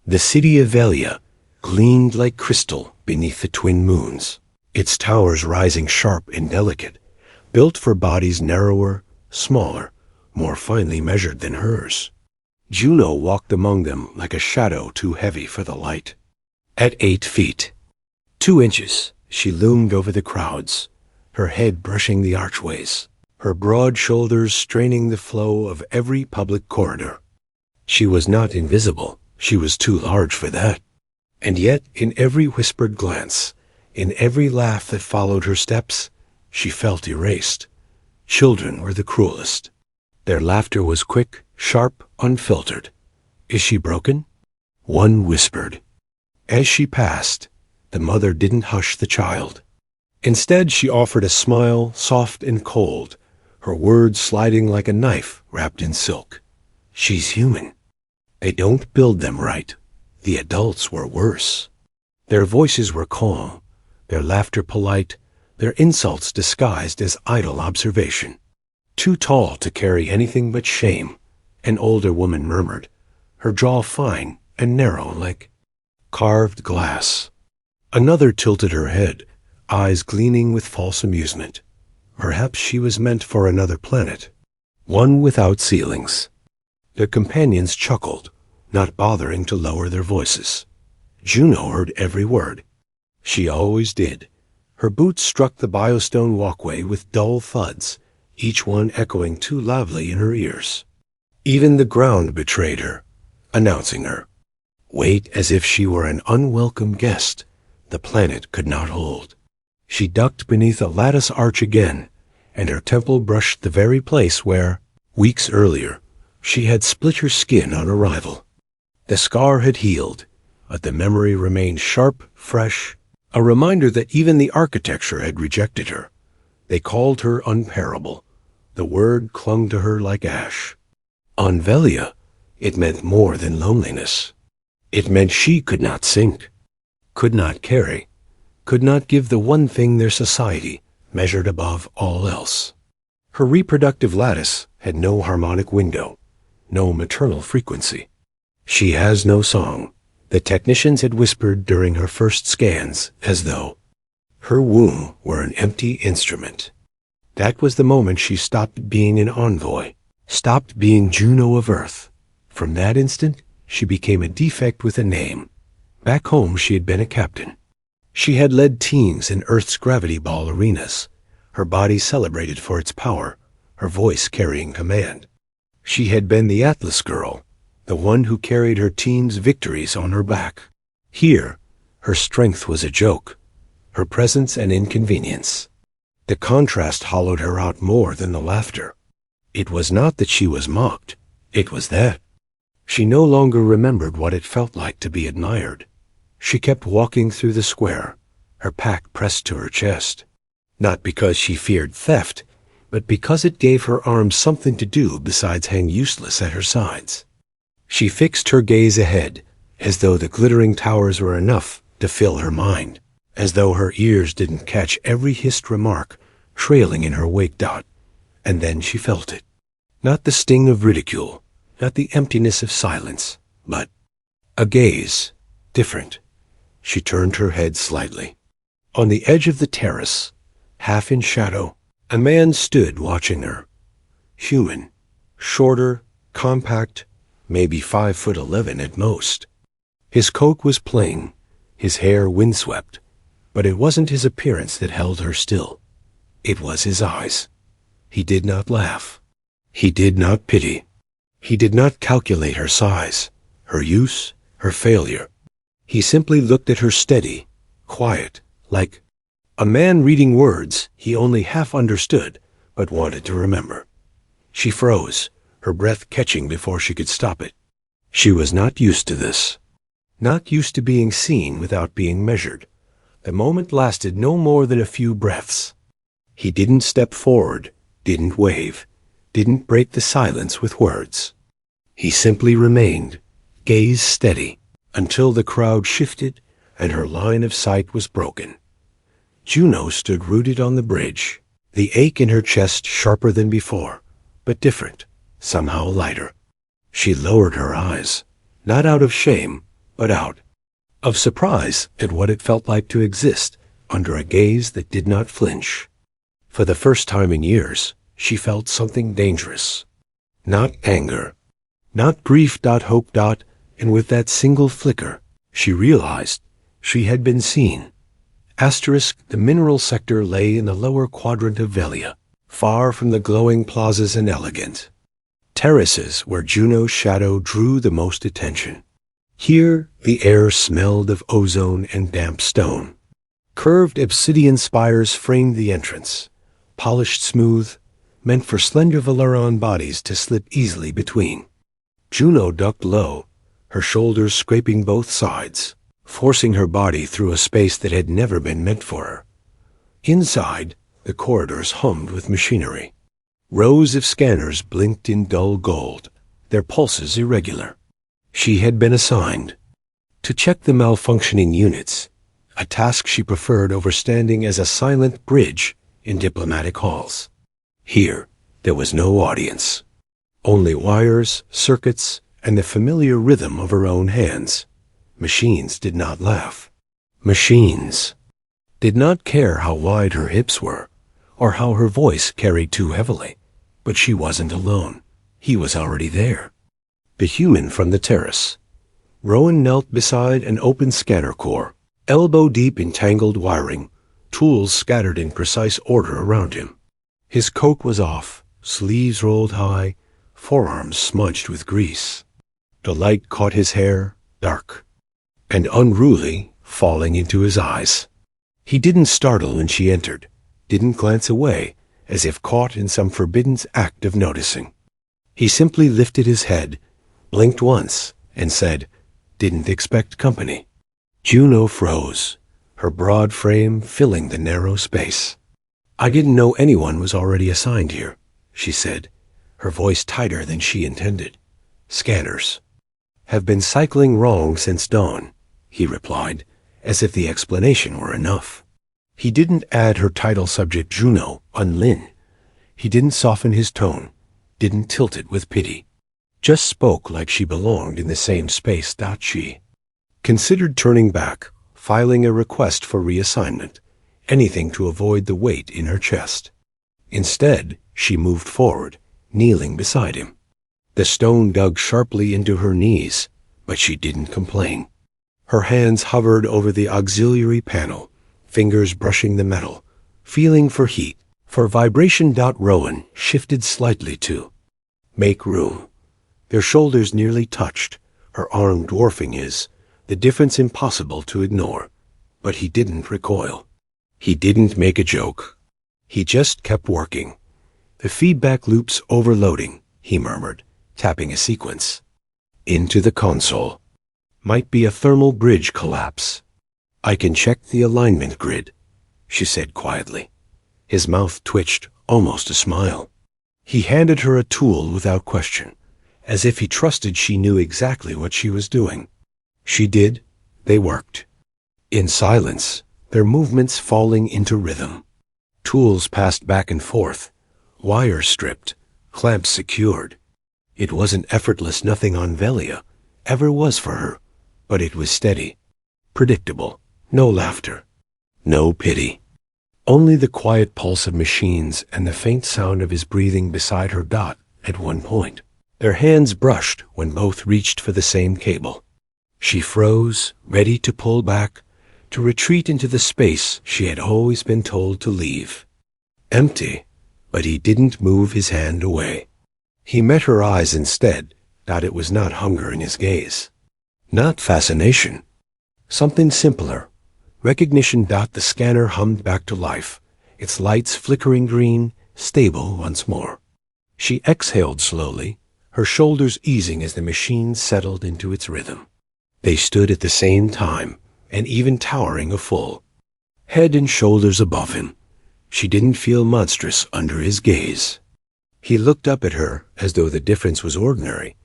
The city of Velia gleamed like crystal beneath the twin moons, its towers rising sharp and delicate, built for bodies narrower, smaller, more finely measured than hers. Juno walked among them like a shadow too heavy for the light. At 8 feet, 2 inches, she loomed over the crowds, her head brushing the archways, her broad shoulders straining the flow of every public corridor. She was not invisible. She was too large for that. And yet, in every whispered glance, in every laugh that followed her steps, she felt erased. Children were the cruelest. Their laughter was quick, sharp, unfiltered. Is she broken? One whispered. As she passed, the mother didn't hush the child. Instead, she offered a smile, soft and cold, her words sliding like a knife wrapped in silk. She's human. They don't build them right. The adults were worse. Their voices were calm, their laughter polite, their insults disguised as idle observation. Too tall to carry anything but shame, an older woman murmured, her jaw fine and narrow like carved glass. Another tilted her head, eyes gleaming with false amusement. Perhaps she was meant for another planet, one without ceilings. Their companions chuckled, not bothering to lower their voices. Juno heard every word. She always did. Her boots struck the biostone walkway with dull thuds, each one echoing too loudly in her ears. Even the ground betrayed her, announcing her. Wait as if she were an unwelcome guest the planet could not hold. She ducked beneath a lattice arch again, and her temple brushed the very place where, weeks earlier, she had split her skin on arrival. The scar had healed, but the memory remained sharp, fresh, a reminder that even the architecture had rejected her. They called her unparable. The word clung to her like ash. On Velia, it meant more than loneliness. It meant she could not sink, could not carry, could not give the one thing their society measured above all else. Her reproductive lattice had no harmonic window, no maternal frequency. She has no song, the technicians had whispered during her first scans, as though her womb were an empty instrument. That was the moment she stopped being an envoy, stopped being Juno of Earth. From that instant, she became a defect with a name. Back home, she had been a captain. She had led teams in Earth's gravity ball arenas, her body celebrated for its power, her voice carrying command. She had been the Atlas girl, the one who carried her team's victories on her back. Here, her strength was a joke, her presence an inconvenience. The contrast hollowed her out more than the laughter. It was not that she was mocked, it was that. She no longer remembered what it felt like to be admired. She kept walking through the square, her pack pressed to her chest. Not because she feared theft, but because it gave her arms something to do besides hang useless at her sides. She fixed her gaze ahead, as though the glittering towers were enough to fill her mind, as though her ears didn't catch every hissed remark trailing in her wake dot. And then she felt it. Not the sting of ridicule, not the emptiness of silence, but a gaze, different. She turned her head slightly. On the edge of the terrace, half in shadow, a man stood watching her. Human, shorter, compact, maybe 5'11" at most. His coat was plain, his hair windswept, but it wasn't his appearance that held her still. It was his eyes. He did not laugh. He did not pity. He did not calculate her size, her use, her failure. He simply looked at her steady, quiet, like a man reading words he only half understood but wanted to remember. She froze, her breath catching before she could stop it. She was not used to this. Not used to being seen without being measured. The moment lasted no more than a few breaths. He didn't step forward, didn't wave, didn't break the silence with words. He simply remained, gaze steady, until the crowd shifted and her line of sight was broken. Juno stood rooted on the bridge, the ache in her chest sharper than before, but different, somehow lighter. She lowered her eyes, not out of shame, but out. Of surprise at what it felt like to exist under a gaze that did not flinch. For the first time in years, she felt something dangerous. Not anger, not grief. Hope. And with that single flicker, she realized she had been seen. The mineral sector lay in the lower quadrant of Velia, far from the glowing plazas and elegant terraces where Juno's shadow drew the most attention. Here, the air smelled of ozone and damp stone. Curved obsidian spires framed the entrance, polished smooth, meant for slender Valeron bodies to slip easily between. Juno ducked low, her shoulders scraping both sides, forcing her body through a space that had never been meant for her. Inside, the corridors hummed with machinery. Rows of scanners blinked in dull gold, their pulses irregular. She had been assigned to check the malfunctioning units, a task she preferred over standing as a silent bridge in diplomatic halls. Here, there was no audience. Only wires, circuits, and the familiar rhythm of her own hands. Machines did not laugh. Machines did not care how wide her hips were, or how her voice carried too heavily. But she wasn't alone. He was already there. The human from the terrace. Rowan knelt beside an open scanner core, elbow-deep in tangled wiring, tools scattered in precise order around him. His coat was off, sleeves rolled high, forearms smudged with grease. The light caught his hair, dark and unruly, falling into his eyes. He didn't startle when she entered, didn't glance away, as if caught in some forbidden act of noticing. He simply lifted his head, blinked once, and said, "Didn't expect company." Juno froze, her broad frame filling the narrow space. "I didn't know anyone was already assigned here," she said, her voice tighter than she intended. "Scanners have been cycling wrong since dawn," he replied, as if the explanation were enough. He didn't add her title subject Juno on Lin. He didn't soften his tone, didn't tilt it with pity. Just spoke like she belonged in the same space. She considered turning back, filing a request for reassignment, anything to avoid the weight in her chest. Instead, she moved forward, kneeling beside him. The stone dug sharply into her knees, but she didn't complain. Her hands hovered over the auxiliary panel, fingers brushing the metal, feeling for heat, for vibration. Rowan shifted slightly to make room. Their shoulders nearly touched, her arm dwarfing his, the difference impossible to ignore. But he didn't recoil. He didn't make a joke. He just kept working. "The feedback loop's overloading," he murmured, tapping a sequence. "Into the console. Might be a thermal bridge collapse." "I can check the alignment grid," she said quietly. His mouth twitched, almost a smile. He handed her a tool without question, as if he trusted she knew exactly what she was doing. She did. They worked. In silence, their movements falling into rhythm. Tools passed back and forth, wires stripped, clamps secured. It wasn't effortless. Nothing on Velia ever was for her, but it was steady, predictable. No laughter, no pity. Only the quiet pulse of machines and the faint sound of his breathing beside her. At one point, their hands brushed when both reached for the same cable. She froze, ready to pull back, to retreat into the space she had always been told to leave. Empty, but he didn't move his hand away. He met her eyes instead. It was not hunger in his gaze, not fascination. Something simpler. Recognition. The scanner hummed back to life, its lights flickering green, stable once more. She exhaled slowly, her shoulders easing as the machine settled into its rhythm. They stood at the same time, and even towering a full head and shoulders above him. She didn't feel monstrous under his gaze. He looked up at her as though the difference was ordinary,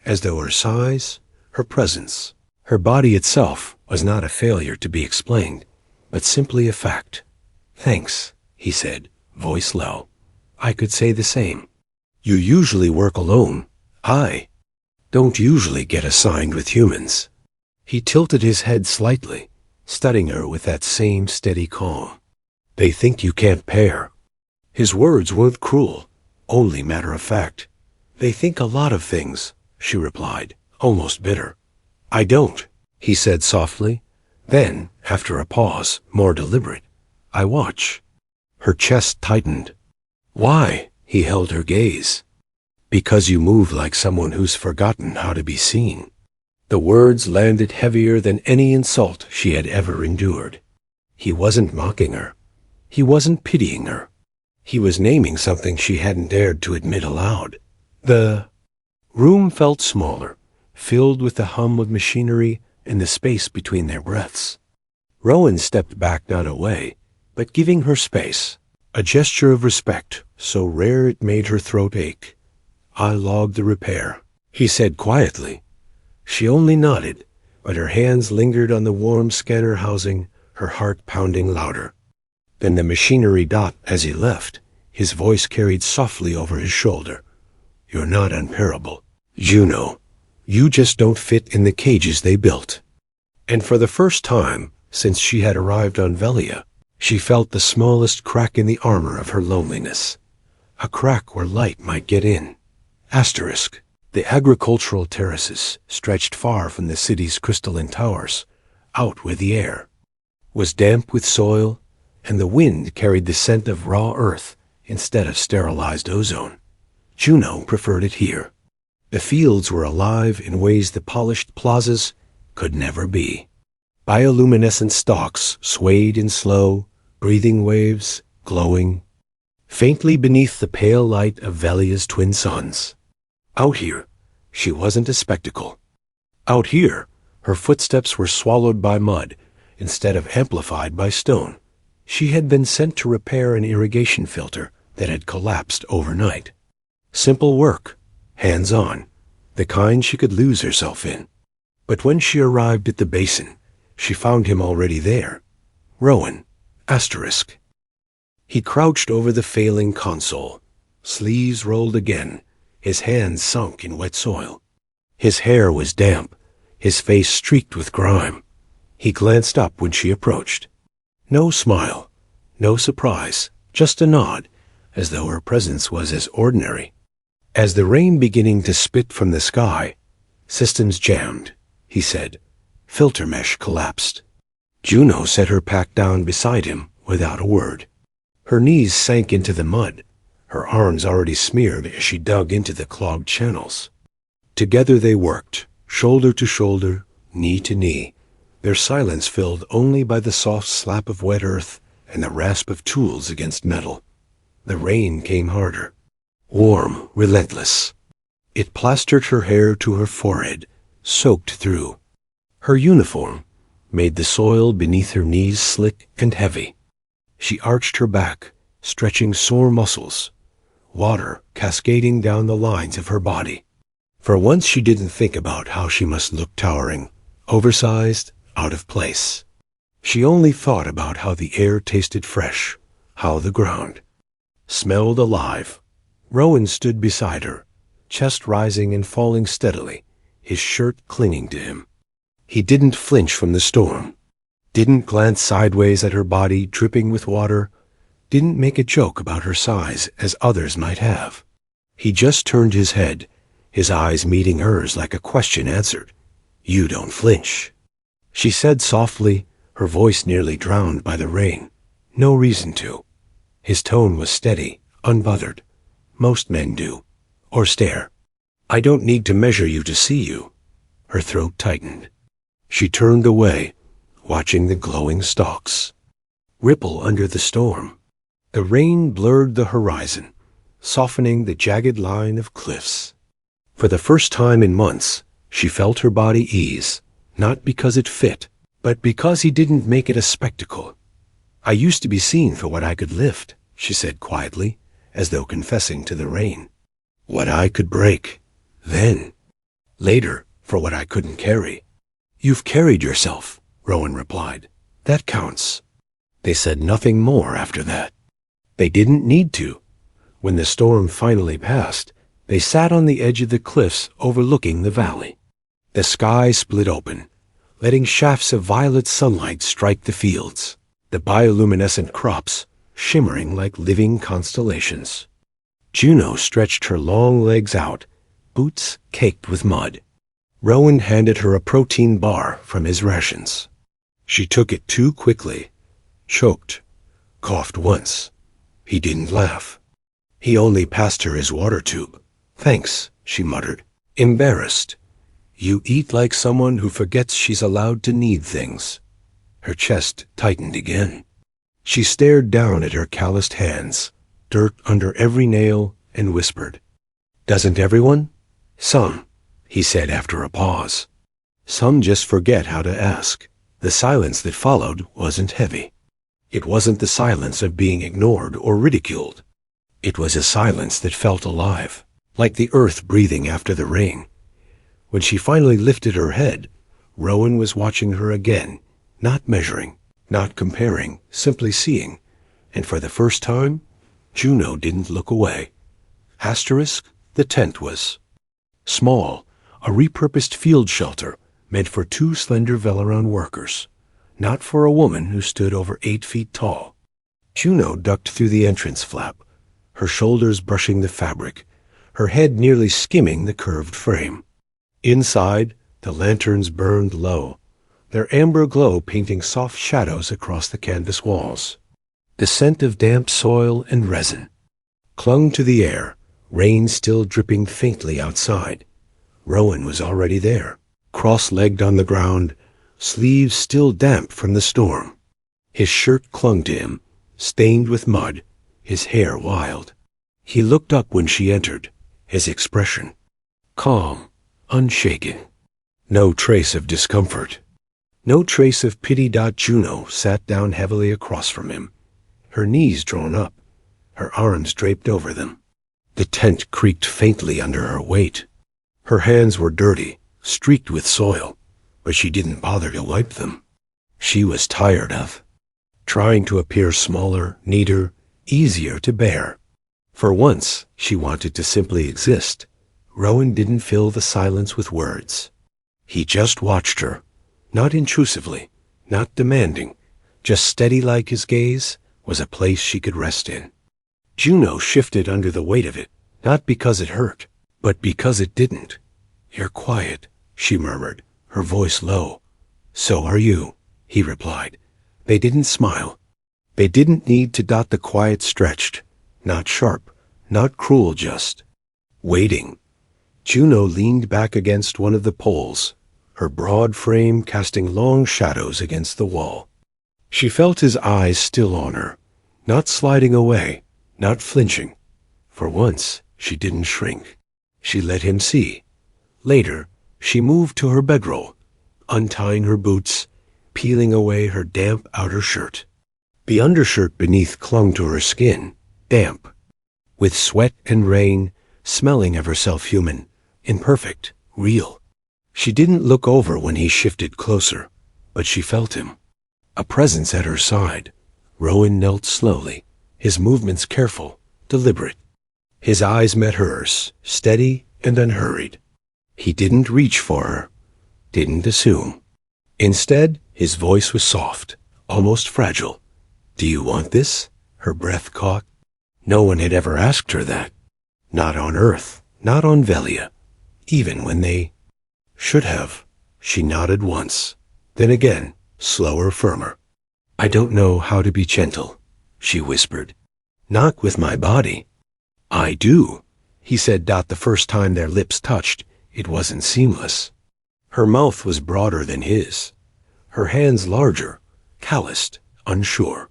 as though her size, her presence, her body itself was not a failure to be explained, but simply a fact. "Thanks," he said, voice low. "I could say the same. You usually work alone. I don't usually get assigned with humans." He tilted his head slightly, studying her with that same steady calm. They think you can't pair. His words weren't cruel, only matter of fact. They think a lot of things, she replied, almost bitter. I don't, he said softly. Then, after a pause, more deliberate, I watch. Her chest tightened. Why? He held her gaze. Because you move like someone who's forgotten how to be seen. The words landed heavier than any insult she had ever endured. He wasn't mocking her. He wasn't pitying her. He was naming something she hadn't dared to admit aloud. The room felt smaller, filled with the hum of machinery and the space between their breaths. Rowan stepped back, not away, but giving her space, a gesture of respect so rare it made her throat ache. I logged the repair, he said quietly. She only nodded, but her hands lingered on the warm scanner housing, her heart pounding louder. Then the machinery stopped as he left, his voice carried softly over his shoulder. You're not unparable, Juno. You just don't fit in the cages they built. And for the first time since she had arrived on Velia, she felt the smallest crack in the armor of her loneliness. A crack where light might get in. Asterisk. The agricultural terraces stretched far from the city's crystalline towers, out where the air was damp with soil, and the wind carried the scent of raw earth instead of sterilized ozone. Juno preferred it here. The fields were alive in ways the polished plazas could never be. Bioluminescent stalks swayed in slow, breathing waves, glowing faintly beneath the pale light of Velia's twin suns. Out here, she wasn't a spectacle. Out here, her footsteps were swallowed by mud instead of amplified by stone. She had been sent to repair an irrigation filter that had collapsed overnight. Simple work, hands-on, the kind she could lose herself in. But when she arrived at the basin, she found him already there. Rowan, asterisk. He crouched over the failing console, sleeves rolled again, his hands sunk in wet soil. His hair was damp, his face streaked with grime. He glanced up when she approached. No smile, no surprise, just a nod, as though her presence was as ordinary. As the rain beginning to spit from the sky, systems jammed, he said. Filter mesh collapsed. Juno set her pack down beside him without a word. Her knees sank into the mud, her arms already smeared as she dug into the clogged channels. Together they worked, shoulder to shoulder, knee to knee, their silence filled only by the soft slap of wet earth and the rasp of tools against metal. The rain came harder, warm, relentless. It plastered her hair to her forehead, soaked through. Her uniform made the soil beneath her knees slick and heavy. She arched her back, stretching sore muscles, water cascading down the lines of her body. For once she didn't think about how she must look towering, oversized, out of place. She only thought about how the air tasted fresh, how the ground smelled alive. Rowan stood beside her, chest rising and falling steadily, his shirt clinging to him. He didn't flinch from the storm, didn't glance sideways at her body dripping with water, didn't make a joke about her size as others might have. He just turned his head, his eyes meeting hers like a question answered. You don't flinch, she said softly, her voice nearly drowned by the rain. No reason to. His tone was steady, unbothered. Most men do. Or stare. I don't need to measure you to see you. Her throat tightened. She turned away, watching the glowing stalks ripple under the storm. The rain blurred the horizon, softening the jagged line of cliffs. For the first time in months, she felt her body ease, not because it fit, but because he didn't make it a spectacle. I used to be seen for what I could lift, she said quietly, as though confessing to the rain. What I could break. Then. Later, for what I couldn't carry. You've carried yourself, Rowan replied. That counts. They said nothing more after that. They didn't need to. When the storm finally passed, they sat on the edge of the cliffs overlooking the valley. The sky split open, letting shafts of violet sunlight strike the fields, the bioluminescent crops shimmering like living constellations. Juno stretched her long legs out, boots caked with mud. Rowan handed her a protein bar from his rations. She took it too quickly, choked, coughed once. He didn't laugh. He only passed her his water tube. "Thanks," she muttered, embarrassed. "You eat like someone who forgets she's allowed to need things." Her chest tightened again. She stared down at her calloused hands, dirt under every nail, and whispered, "Doesn't everyone?" "Some," he said after a pause. "Some just forget how to ask." The silence that followed wasn't heavy. It wasn't the silence of being ignored or ridiculed. It was a silence that felt alive, like the earth breathing after the rain. When she finally lifted her head, Rowan was watching her again, not measuring, not comparing, simply seeing. And for the first time, Juno didn't look away. Asterisk, the tent was small, a repurposed field shelter meant for 2 slender Velaron workers, not for a woman who stood over 8 feet tall. Juno ducked through the entrance flap, her shoulders brushing the fabric, her head nearly skimming the curved frame. Inside, the lanterns burned low, their amber glow painting soft shadows across the canvas walls. The scent of damp soil and resin clung to the air, rain still dripping faintly outside. Rowan was already there, cross-legged on the ground, sleeves still damp from the storm. His shirt clung to him, stained with mud, his hair wild. He looked up when she entered, his expression calm, unshaken. No trace of discomfort. No trace of pity. Juno sat down heavily across from him, her knees drawn up, her arms draped over them. The tent creaked faintly under her weight. Her hands were dirty, streaked with soil, but she didn't bother to wipe them. She was tired of trying to appear smaller, neater, easier to bear. For once, she wanted to simply exist. Rowan didn't fill the silence with words. He just watched her, not intrusively, not demanding, just steady like his gaze was a place she could rest in. Juno shifted under the weight of it, not because it hurt, but because it didn't. "You're quiet," she murmured, her voice low. "So are you," he replied. They didn't smile. They didn't need to. The quiet stretched, not sharp, not cruel, just waiting. Juno leaned back against one of the poles, her broad frame casting long shadows against the wall. She felt his eyes still on her, not sliding away, not flinching. For once, she didn't shrink. She let him see. Later, she moved to her bedroll, untying her boots, peeling away her damp outer shirt. The undershirt beneath clung to her skin, damp, with sweat and rain, smelling of herself human, imperfect, real. She didn't look over when he shifted closer, but she felt him. A presence at her side. Rowan knelt slowly, his movements careful, deliberate. His eyes met hers, steady and unhurried. He didn't reach for her, didn't assume. Instead, his voice was soft, almost fragile. "Do you want this?" Her breath caught. No one had ever asked her that. Not on Earth, not on Velia, even when they should have. She nodded once, then again, slower, firmer. "I don't know how to be gentle," she whispered. "Not with my body." "I do," he said. The first time their lips touched, it wasn't seamless. Her mouth was broader than his, her hands larger, calloused, unsure.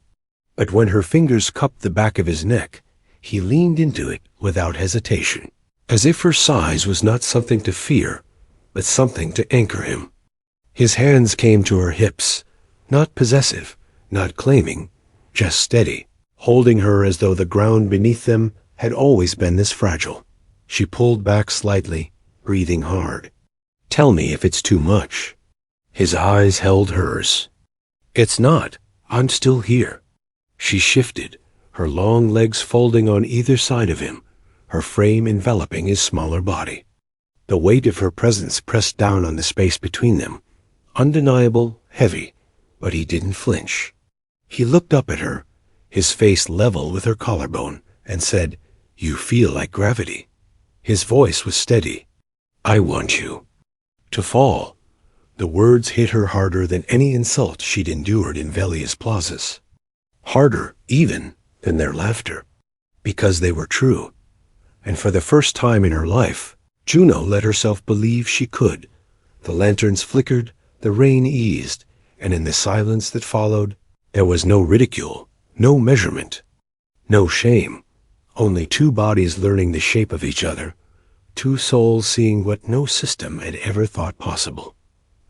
But when her fingers cupped the back of his neck, he leaned into it without hesitation, as if her size was not something to fear, but something to anchor him. His hands came to her hips, not possessive, not claiming, just steady, holding her as though the ground beneath them had always been this fragile. She pulled back slightly, breathing hard. "Tell me if it's too much." His eyes held hers. "It's not. I'm still here." She shifted, her long legs folding on either side of him, her frame enveloping his smaller body. The weight of her presence pressed down on the space between them, undeniable, heavy, but he didn't flinch. He looked up at her, his face level with her collarbone, and said, "You feel like gravity." His voice was steady. "I want you to fall." The words hit her harder than any insult she'd endured in Velia's plazas. Harder, even, than their laughter. Because they were true. And for the first time in her life, Juno let herself believe she could. The lanterns flickered, the rain eased, and in the silence that followed, there was no ridicule, no measurement, no shame. Only two bodies learning the shape of each other, two souls seeing what no system had ever thought possible.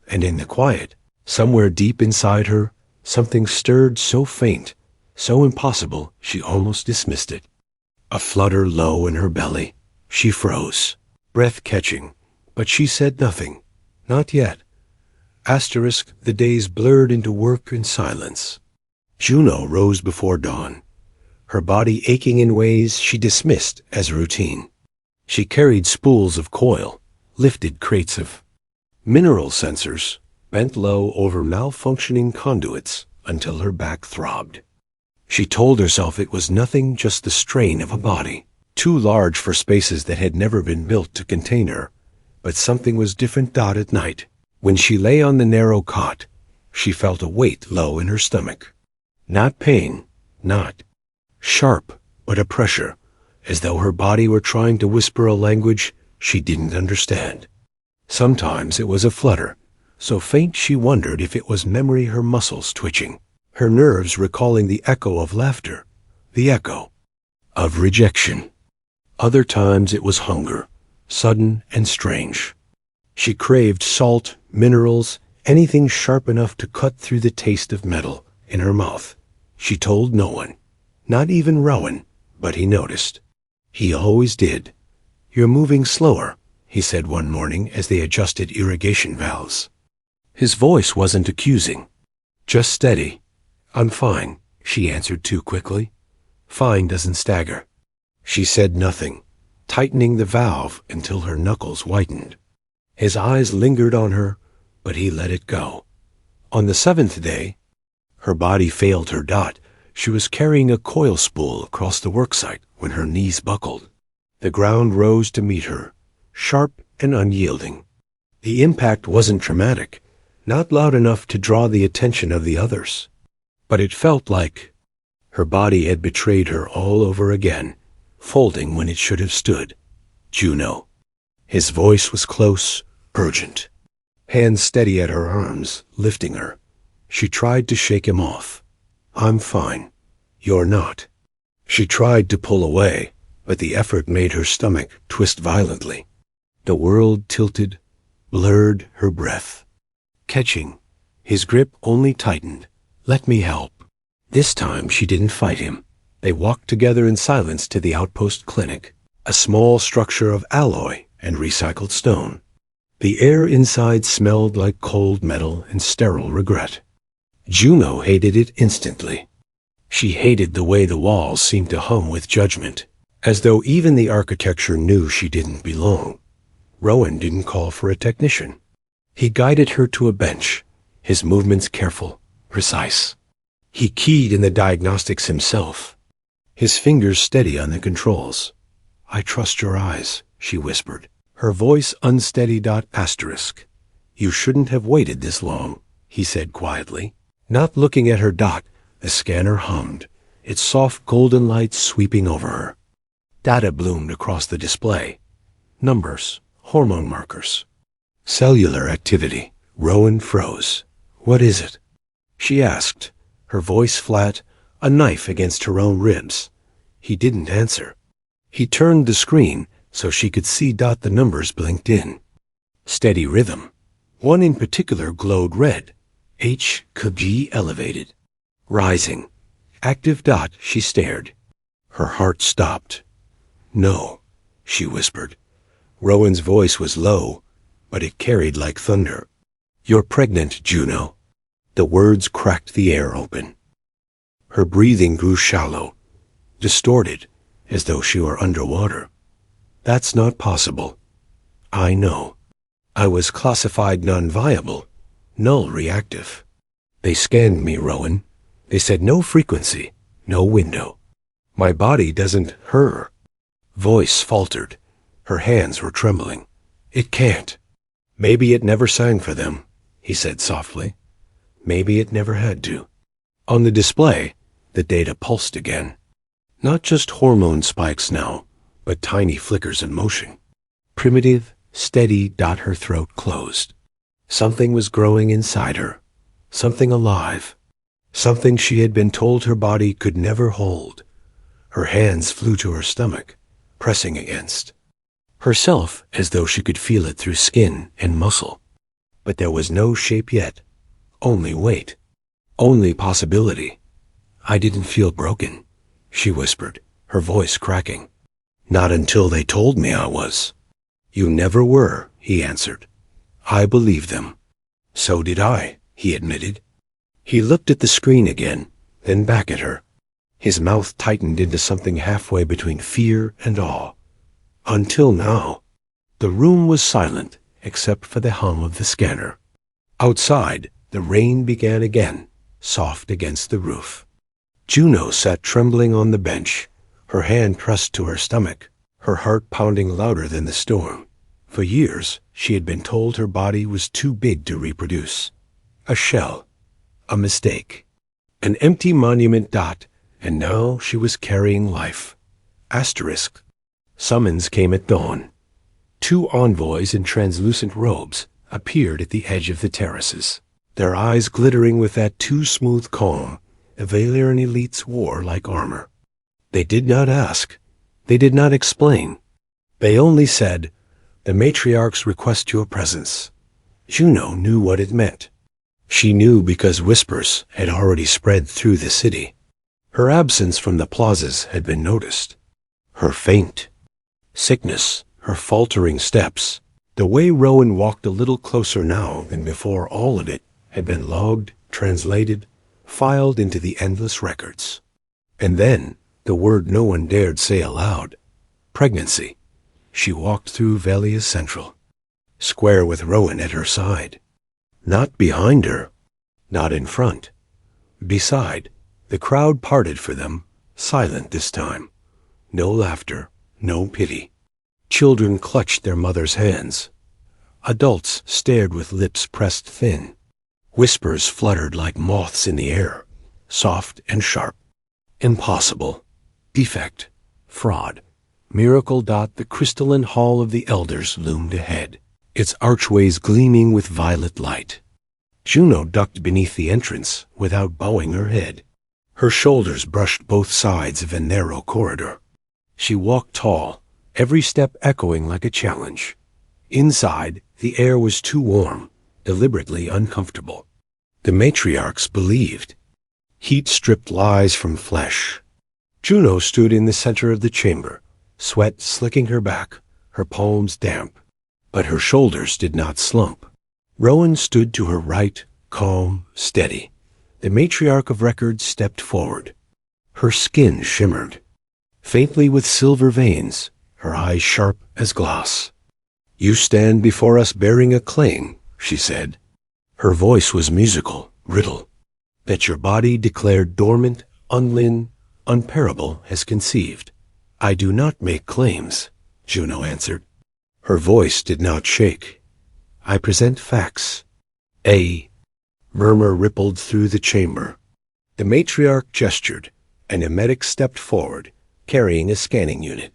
And in the quiet, somewhere deep inside her, something stirred so faint, so impossible, she almost dismissed it. A flutter low in her belly. She froze, breath catching, but she said nothing. Not yet. The days blurred into work and silence. Juno rose before dawn, her body aching in ways she dismissed as routine. She carried spools of coil, lifted crates of mineral sensors, bent low over malfunctioning conduits until her back throbbed. She told herself it was nothing, just the strain of a body, too large for spaces that had never been built to contain her. But something was different. At night, when she lay on the narrow cot, she felt a weight low in her stomach. Not pain, not sharp, but a pressure, as though her body were trying to whisper a language she didn't understand. Sometimes it was a flutter, so faint she wondered if it was memory, her muscles twitching, her nerves recalling the echo of laughter, the echo of rejection. Other times it was hunger, sudden and strange. She craved salt, minerals, anything sharp enough to cut through the taste of metal in her mouth. She told no one, not even Rowan, but he noticed. He always did. "You're moving slower," he said one morning as they adjusted irrigation valves. His voice wasn't accusing, just steady. "I'm fine," she answered too quickly. "Fine doesn't stagger." She said nothing, tightening the valve until her knuckles whitened. His eyes lingered on her, but he let it go. On the 7th day, her body failed her. She was carrying a coil spool across the worksite when her knees buckled. The ground rose to meet her, sharp and unyielding. The impact wasn't traumatic, not loud enough to draw the attention of the others. But it felt like her body had betrayed her all over again, folding when it should have stood. "Juno." His voice was close, urgent. Hands steady at her arms, lifting her. She tried to shake him off. "I'm fine. You're not." She tried to pull away, but the effort made her stomach twist violently. The world tilted, blurred her breath. Catching, his grip only tightened. "Let me help." This time she didn't fight him. They walked together in silence to the outpost clinic, a small structure of alloy and recycled stone. The air inside smelled like cold metal and sterile regret. Juno hated it instantly. She hated the way the walls seemed to hum with judgment, as though even the architecture knew she didn't belong. Rowan didn't call for a technician. He guided her to a bench, his movements careful, precise. He keyed in the diagnostics himself, his fingers steady on the controls. "I trust your eyes," she whispered, her voice unsteady. Asterisk. "You shouldn't have waited this long," he said quietly. Not looking at her. The scanner hummed, its soft golden light sweeping over her. Data bloomed across the display. Numbers, hormone markers, cellular activity. Rowan froze. "What is it?" she asked, her voice flat, a knife against her own ribs. He didn't answer. He turned the screen so she could see. The numbers blinked in. Steady rhythm. One in particular glowed red. HFY elevated. Rising. Active. She stared. Her heart stopped. "No," she whispered. Rowan's voice was low, but it carried like thunder. "You're pregnant, Juno." The words cracked the air open. Her breathing grew shallow, distorted, as though she were underwater. "That's not possible." "I know. I was classified non-viable. null reactive. They scanned me, Rowan. They said no frequency, no window. My body doesn't. Her voice faltered. Her hands were trembling. It can't. Maybe it never sang for them, he said softly. Maybe it never had to. On the display, the data pulsed again. Not just hormone spikes now, but tiny flickers in motion. Primitive, steady. Her throat closed. Something was growing inside her. Something alive. Something she had been told her body could never hold. Her hands flew to her stomach, pressing against herself as though she could feel it through skin and muscle. But there was no shape yet. Only weight. Only possibility. I didn't feel broken, she whispered, her voice cracking. Not until they told me I was. You never were, he answered. I believed them. So did I, he admitted. He looked at the screen again, then back at her. His mouth tightened into something halfway between fear and awe. Until now, the room was silent except for the hum of the scanner. Outside, the rain began again, soft against the roof. Juno sat trembling on the bench, her hand pressed to her stomach, her heart pounding louder than the storm. For years, she had been told her body was too big to reproduce. A shell. A mistake. An empty monument. And now she was carrying life. Asterisk. Summons came at dawn. 2 envoys in translucent robes appeared at the edge of the terraces, their eyes glittering with that too smooth calm Valerian elites wore like armor. They did not ask. They did not explain. They only said, "The matriarchs request your presence." Juno knew what it meant. She knew because whispers had already spread through the city. Her absence from the plazas had been noticed. Her faint sickness, her faltering steps, the way Rowan walked a little closer now than before, all of it had been logged, translated, filed into the endless records. And then, the word no one dared say aloud, pregnancy. She walked through Velia Central, square with Rowan at her side. Not behind her, not in front. Beside, the crowd parted for them, silent this time. No laughter, no pity. Children clutched their mothers' hands. Adults stared with lips pressed thin. Whispers fluttered like moths in the air, soft and sharp. Impossible. Defect. Fraud. Miracle. The crystalline hall of the elders loomed ahead, its archways gleaming with violet light. Juno ducked beneath the entrance without bowing her head. Her shoulders brushed both sides of a narrow corridor. She walked tall, every step echoing like a challenge. Inside, the air was too warm, deliberately uncomfortable. The matriarchs believed. Heat stripped lies from flesh. Juno stood in the center of the chamber, sweat slicking her back, her palms damp. But her shoulders did not slump. Rowan stood to her right, calm, steady. The matriarch of records stepped forward. Her skin shimmered, faintly with silver veins, her eyes sharp as glass. You stand before us bearing a claim, she said. Her voice was musical, riddle, that your body declared dormant, unparable as conceived. I do not make claims, Juno answered. Her voice did not shake. I present facts. A murmur rippled through the chamber. The matriarch gestured, and a medic stepped forward, carrying a scanning unit.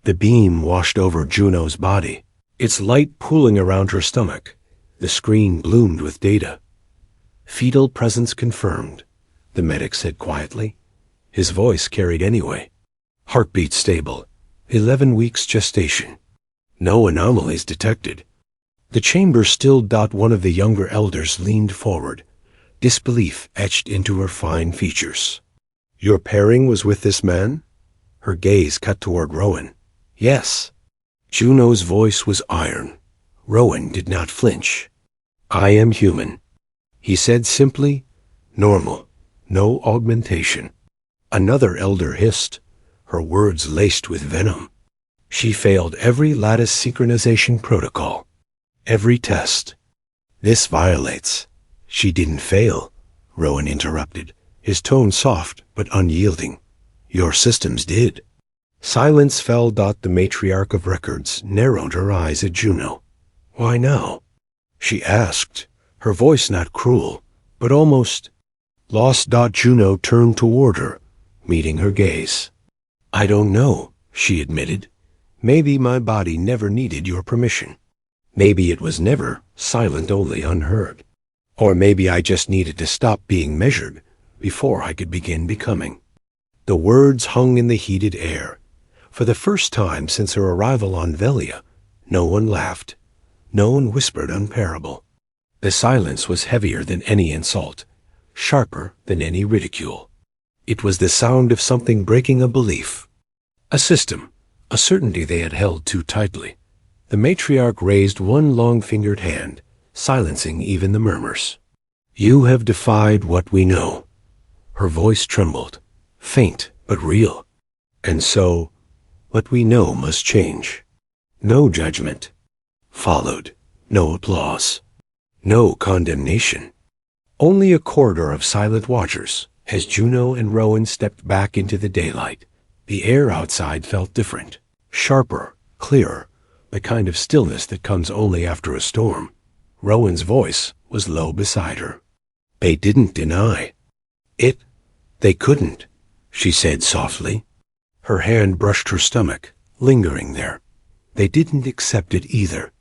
The beam washed over Juno's body, its light pooling around her stomach. The screen bloomed with data. Fetal presence confirmed, the medic said quietly. His voice carried anyway. Heartbeat stable. 11 weeks gestation. No anomalies detected. The chamber stilled. One of the younger elders leaned forward, disbelief etched into her fine features. Your pairing was with this man? Her gaze cut toward Rowan. Yes. Juno's voice was iron. Rowan did not flinch. I am human, he said simply. Normal. No augmentation. Another elder hissed, her words laced with venom. She failed every lattice synchronization protocol. Every test. This violates. She didn't fail, Rowan interrupted, his tone soft but unyielding. Your systems did. Silence fell. The matriarch of records narrowed her eyes at Juno. Why now? She asked, her voice not cruel, but almost lost. Juno turned toward her, meeting her gaze. I don't know, she admitted. Maybe my body never needed your permission. Maybe it was never silent, only unheard. Or maybe I just needed to stop being measured before I could begin becoming. The words hung in the heated air. For the first time since her arrival on Velia, no one laughed. No one whispered unparable. The silence was heavier than any insult, sharper than any ridicule. It was the sound of something breaking a belief, a system, a certainty they had held too tightly. The matriarch raised one long-fingered hand, silencing even the murmurs. You have defied what we know. Her voice trembled, faint but real. And so, what we know must change. No judgment followed, no applause, no condemnation. Only a corridor of silent watchers. As Juno and Rowan stepped back into the daylight, the air outside felt different, sharper, clearer, the kind of stillness that comes only after a storm. Rowan's voice was low beside her. They didn't deny it. They couldn't, she said softly. Her hand brushed her stomach, lingering there. They didn't accept it either.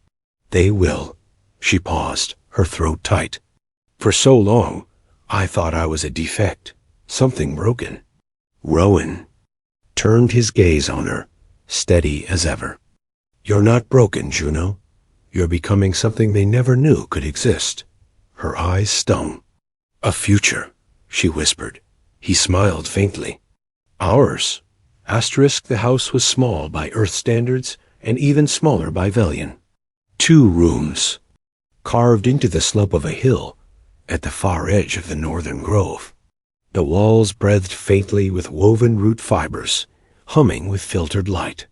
They will. She paused, her throat tight. For so long, I thought I was a defect, something broken. Rowan turned his gaze on her, steady as ever. You're not broken, Juno. You're becoming something they never knew could exist. Her eyes stung. A future, she whispered. He smiled faintly. Ours. The house was small by Earth standards and even smaller by Velian. 2 rooms, carved into the slope of a hill at the far edge of the northern grove. The walls breathed faintly with woven root fibers, humming with filtered light.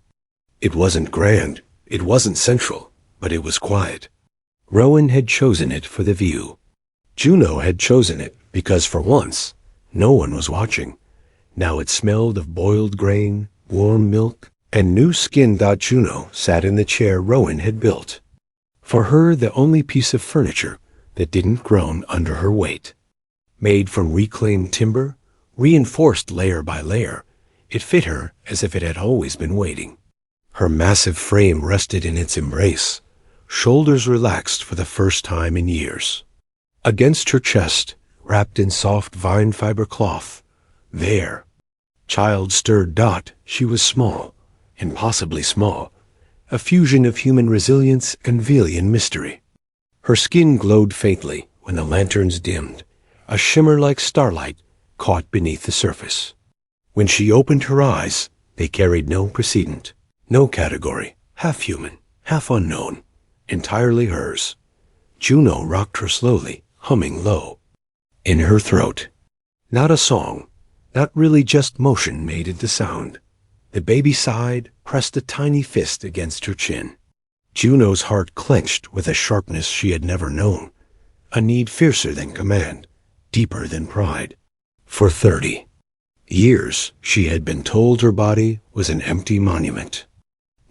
It wasn't grand, it wasn't central, but it was quiet. Rowan had chosen it for the view. Juno had chosen it because for once, no one was watching. Now it smelled of boiled grain, warm milk, and new skin. Juno sat in the chair Rowan had built. For her, the only piece of furniture that didn't groan under her weight. Made from reclaimed timber, reinforced layer by layer, it fit her as if it had always been waiting. Her massive frame rested in its embrace, shoulders relaxed for the first time in years. Against her chest, wrapped in soft vine fiber cloth, there, child stirred. She was small, impossibly small, a fusion of human resilience and Velian mystery. Her skin glowed faintly when the lanterns dimmed, a shimmer like starlight caught beneath the surface. When she opened her eyes, they carried no precedent, no category, half human, half unknown, entirely hers. Juno rocked her slowly, humming low. In her throat, not a song, not really, just motion made it the sound. The baby sighed, pressed a tiny fist against her chin. Juno's heart clenched with a sharpness she had never known, a need fiercer than command, deeper than pride. For 30 years, she had been told her body was an empty monument.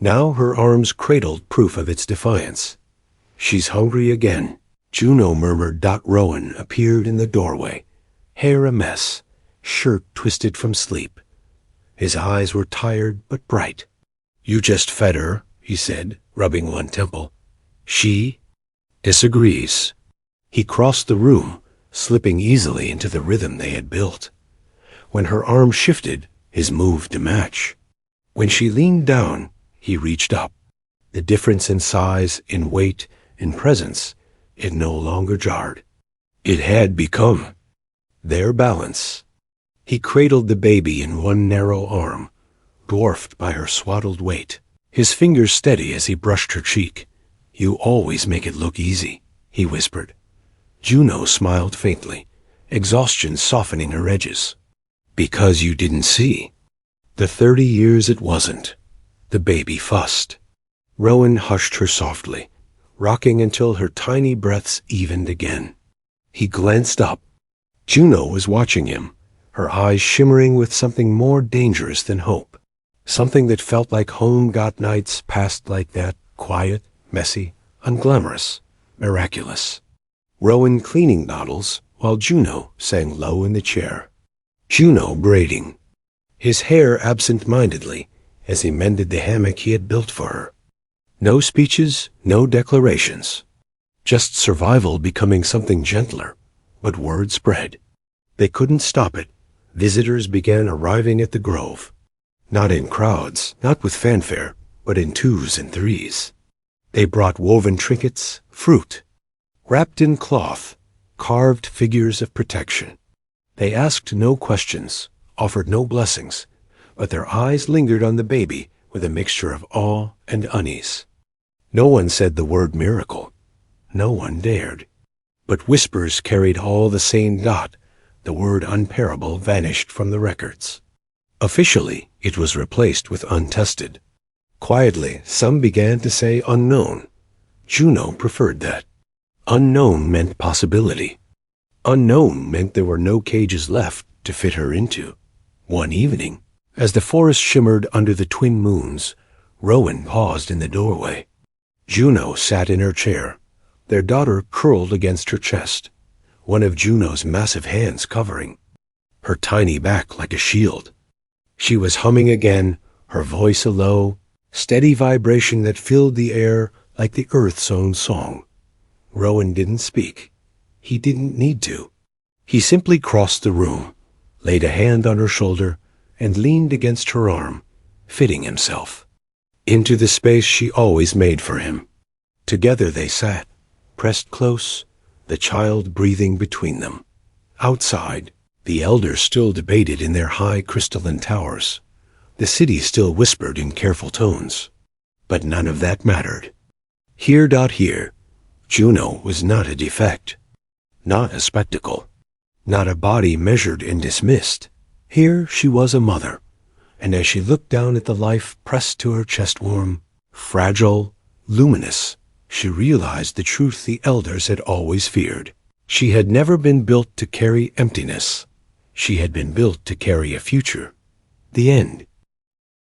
Now her arms cradled proof of its defiance. She's hungry again, Juno murmured. Rowan appeared in the doorway, hair a mess, shirt twisted from sleep. His eyes were tired but bright. You just fed her, he said, rubbing one temple. She disagrees. He crossed the room, slipping easily into the rhythm they had built. When her arm shifted, his move to match. When she leaned down, he reached up. The difference in size, in weight, in presence, it no longer jarred. It had become their balance. He cradled the baby in one narrow arm, dwarfed by her swaddled weight, his fingers steady as he brushed her cheek. You always make it look easy, he whispered. Juno smiled faintly, exhaustion softening her edges. Because you didn't see. The 30 years it wasn't. The baby fussed. Rowan hushed her softly, rocking until her tiny breaths evened again. He glanced up. Juno was watching him, her eyes shimmering with something more dangerous than hope. Something that felt like home-got nights passed like that, quiet, messy, unglamorous, miraculous. Rowan cleaning noddles, while Juno sang low in the chair. Juno braiding, his hair absent-mindedly as he mended the hammock he had built for her. No speeches, no declarations. Just survival becoming something gentler, but word spread. They couldn't stop it. Visitors began arriving at the grove. Not in crowds, not with fanfare, but in twos and threes. They brought woven trinkets, fruit, wrapped in cloth, carved figures of protection. They asked no questions, offered no blessings, but their eyes lingered on the baby with a mixture of awe and unease. No one said the word miracle. No one dared. But whispers carried all the same dot. The word unparable vanished from the records. Officially, it was replaced with untested. Quietly, some began to say unknown. Juno preferred that. Unknown meant possibility. Unknown meant there were no cages left to fit her into. One evening, as the forest shimmered under the twin moons, Rowan paused in the doorway. Juno sat in her chair, their daughter curled against her chest, one of Juno's massive hands covering, her tiny back like a shield. She was humming again, her voice a low, steady vibration that filled the air like the earth's own song. Rowan didn't speak. He didn't need to. He simply crossed the room, laid a hand on her shoulder, and leaned against her arm, fitting himself into the space she always made for him. Together they sat, pressed close, the child breathing between them. Outside, the elders still debated in their high crystalline towers. The city still whispered in careful tones. But none of that mattered. Here, Juno was not a defect, not a spectacle, not a body measured and dismissed. Here she was a mother, and as she looked down at the life pressed to her chest warm, fragile, luminous, she realized the truth the elders had always feared. She had never been built to carry emptiness. She had been built to carry a future. The end.